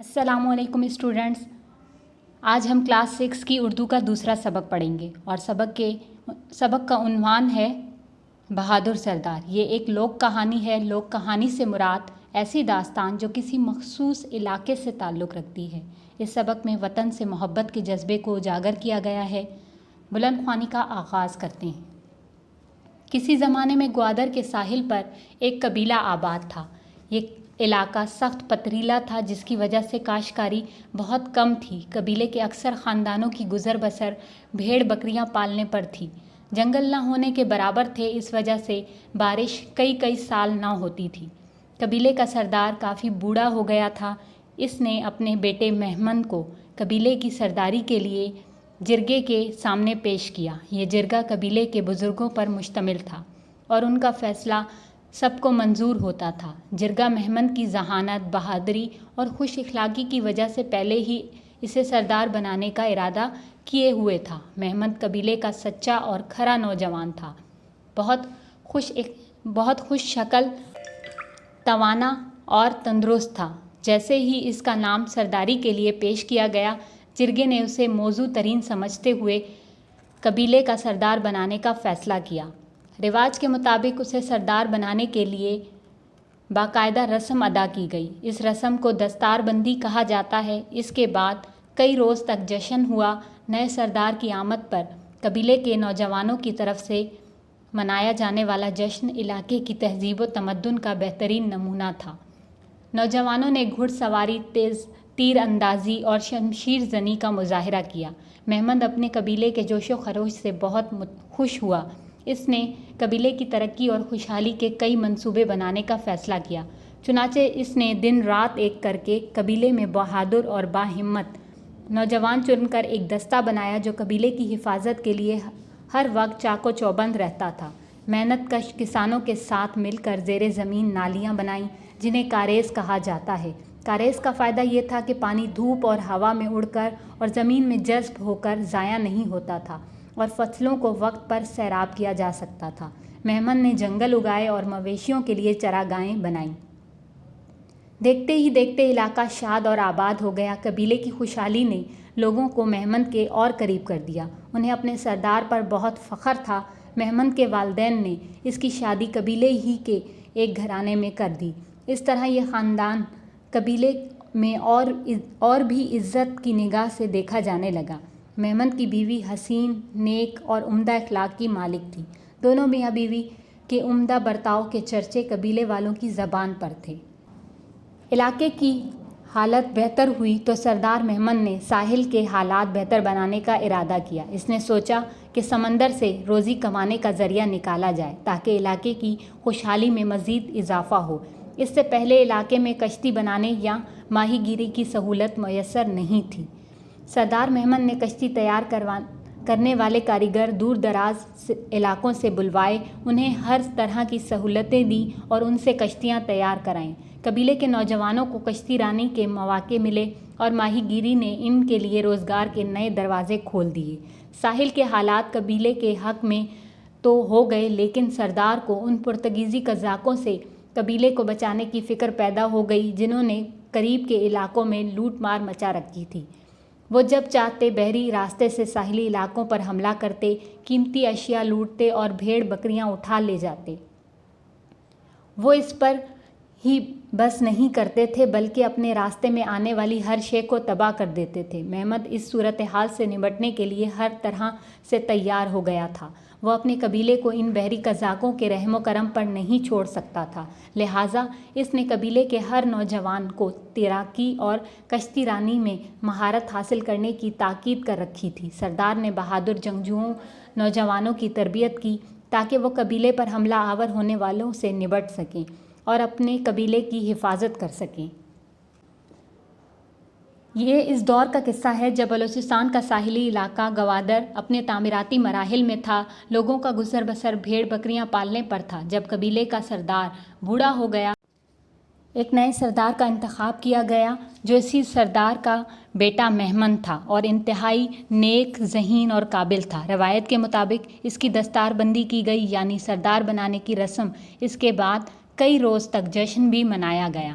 السلام علیکم اسٹوڈنٹس، آج ہم کلاس 6 کی اردو کا دوسرا سبق پڑھیں گے اور سبق کا عنوان ہے بہادر سردار۔ یہ ایک لوک کہانی ہے۔ لوک کہانی سے مراد ایسی داستان جو کسی مخصوص علاقے سے تعلق رکھتی ہے۔ اس سبق میں وطن سے محبت کے جذبے کو اجاگر کیا گیا ہے۔ بلند خوانی کا آغاز کرتے ہیں۔ کسی زمانے میں گوادر کے ساحل پر ایک قبیلہ آباد تھا۔ یہ علاقہ سخت پتھریلا تھا، جس کی وجہ سے کاشتکاری بہت کم تھی۔ قبیلے کے اکثر خاندانوں کی گزر بسر بھیڑ بکریاں پالنے پر تھی۔ جنگل نہ ہونے کے برابر تھے، اس وجہ سے بارش کئی سال نہ ہوتی تھی۔ قبیلے کا سردار کافی بوڑھا ہو گیا تھا۔ اس نے اپنے بیٹے مہمند کو قبیلے کی سرداری کے لیے جرگے کے سامنے پیش کیا۔ یہ جرگہ قبیلے کے بزرگوں پر مشتمل تھا اور ان کا فیصلہ سب کو منظور ہوتا تھا۔ جرگہ مہمند کی ذہانت، بہادری اور خوش اخلاقی کی وجہ سے پہلے ہی اسے سردار بنانے کا ارادہ کیے ہوئے تھا۔ مہمند قبیلے کا سچا اور کھرا نوجوان تھا، بہت خوش شکل، توانا اور تندرست تھا۔ جیسے ہی اس کا نام سرداری کے لیے پیش کیا گیا، جرگے نے اسے موزوں ترین سمجھتے ہوئے قبیلے کا سردار بنانے کا فیصلہ کیا۔ رواج کے مطابق اسے سردار بنانے کے لیے باقاعدہ رسم ادا کی گئی۔ اس رسم کو دستار بندی کہا جاتا ہے۔ اس کے بعد کئی روز تک جشن ہوا۔ نئے سردار کی آمد پر قبیلے کے نوجوانوں کی طرف سے منایا جانے والا جشن علاقے کی تہذیب و تمدن کا بہترین نمونہ تھا۔ نوجوانوں نے گھڑ سواری، تیر اندازی اور شمشیر زنی کا مظاہرہ کیا۔ مہمند اپنے قبیلے کے جوش و خروش سے بہت خوش ہوا۔ اس نے قبیلے کی ترقی اور خوشحالی کے کئی منصوبے بنانے کا فیصلہ کیا۔ چنانچہ اس نے دن رات ایک کر کے قبیلے میں بہادر اور باہمت نوجوان چن کر ایک دستہ بنایا جو قبیلے کی حفاظت کے لیے ہر وقت چاق و چوبند رہتا تھا۔ محنت کش کسانوں کے ساتھ مل کر زیر زمین نالیاں بنائیں، جنہیں کاریز کہا جاتا ہے۔ کاریز کا فائدہ یہ تھا کہ پانی دھوپ اور ہوا میں اڑ کر اور زمین میں جذب ہو کر ضائع نہیں ہوتا تھا اور فصلوں کو وقت پر سیراب کیا جا سکتا تھا۔ مہمند نے جنگل اگائے اور مویشیوں کے لیے چراگاہیں بنائیں۔ دیکھتے ہی دیکھتے علاقہ شاد اور آباد ہو گیا۔ قبیلے کی خوشحالی نے لوگوں کو مہمند کے اور قریب کر دیا۔ انہیں اپنے سردار پر بہت فخر تھا۔ مہمند کے والدین نے اس کی شادی قبیلے ہی کے ایک گھرانے میں کر دی۔ اس طرح یہ خاندان قبیلے میں اور بھی عزت کی نگاہ سے دیکھا جانے لگا۔ مہمند کی بیوی حسین، نیک اور عمدہ اخلاق کی مالک تھی۔ دونوں میاں بیوی کے عمدہ برتاؤ کے چرچے قبیلے والوں کی زبان پر تھے۔ علاقے کی حالت بہتر ہوئی تو سردار مہمند نے ساحل کے حالات بہتر بنانے کا ارادہ کیا۔ اس نے سوچا کہ سمندر سے روزی کمانے کا ذریعہ نکالا جائے تاکہ علاقے کی خوشحالی میں مزید اضافہ ہو۔ اس سے پہلے علاقے میں کشتی بنانے یا ماہی گیری کی سہولت میسر نہیں تھی۔ سردار مہمند نے کشتی تیار کرنے والے کاریگر دور دراز علاقوں سے بلوائے، انہیں ہر طرح کی سہولتیں دیں اور ان سے کشتیاں تیار کرائیں۔ قبیلے کے نوجوانوں کو کشتی رانی کے مواقع ملے اور ماہی گیری نے ان کے لیے روزگار کے نئے دروازے کھول دیے۔ ساحل کے حالات قبیلے کے حق میں تو ہو گئے، لیکن سردار کو ان پرتگیزی قزاقوں سے قبیلے کو بچانے کی فکر پیدا ہو گئی، جنہوں نے قریب کے علاقوں میں لوٹ مار مچا رکھی تھی۔ وہ جب چاہتے بحری راستے سے ساحلی علاقوں پر حملہ کرتے، قیمتی اشیاء لوٹتے اور بھیڑ بکریاں اٹھا لے جاتے۔ وہ اس پر ہی بس نہیں کرتے تھے بلکہ اپنے راستے میں آنے والی ہر شے کو تباہ کر دیتے تھے۔ مہمند اس صورتحال سے نمٹنے کے لیے ہر طرح سے تیار ہو گیا تھا۔ وہ اپنے قبیلے کو ان بحری قزاقوں کے رحم و کرم پر نہیں چھوڑ سکتا تھا، لہٰذا اس نے قبیلے کے ہر نوجوان کو تیراکی اور کشتی رانی میں مہارت حاصل کرنے کی تاکید کر رکھی تھی۔ سردار نے بہادر جنگجو نوجوانوں کی تربیت کی تاکہ وہ قبیلے پر حملہ آور ہونے والوں سے نمٹ سکیں اور اپنے قبیلے کی حفاظت کر سکیں۔ یہ اس دور کا قصہ ہے جب بلوچستان کا ساحلی علاقہ گوادر اپنے تعمیراتی مراحل میں تھا۔ لوگوں کا گزر بسر بھیڑ بکریاں پالنے پر تھا۔ جب قبیلے کا سردار بوڑھا ہو گیا، ایک نئے سردار کا انتخاب کیا گیا جو اسی سردار کا بیٹا مہمند تھا اور انتہائی نیک، ذہین اور قابل تھا۔ روایت کے مطابق اس کی دستار بندی کی گئی، یعنی سردار بنانے کی رسم۔ اس کے بعد کئی روز تک جشن بھی منایا گیا۔